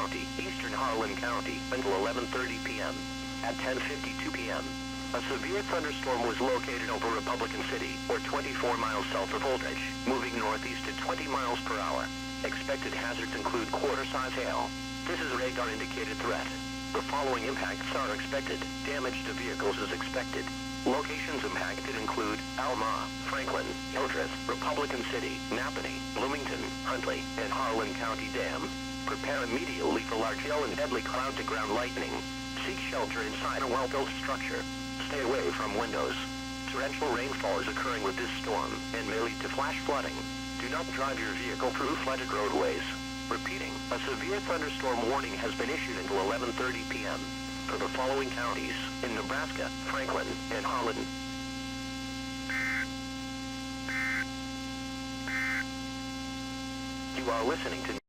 County, eastern Harlan County, until 11:30 p.m. At 10:52 p.m., a severe thunderstorm was located over Republican City, or 24 miles south of Holdridge, moving northeast at 20 miles per hour. Expected hazards include quarter-size hail. This is a radar-indicated threat. The following impacts are expected. Damage to vehicles is expected. Locations impacted include Alma, Franklin, Hildreth, Republican City, Napanee, Bloomington, Huntley, and Harlan County Dam. Prepare immediately for large hail and deadly cloud-to-ground lightning. Seek shelter inside a well-built structure. Stay away from windows. Torrential rainfall is occurring with this storm and may lead to flash flooding. Do not drive your vehicle through flooded roadways. Repeating, a severe thunderstorm warning has been issued until 11:30 p.m. for the following counties in Nebraska, Franklin, and Harlan. You are listening to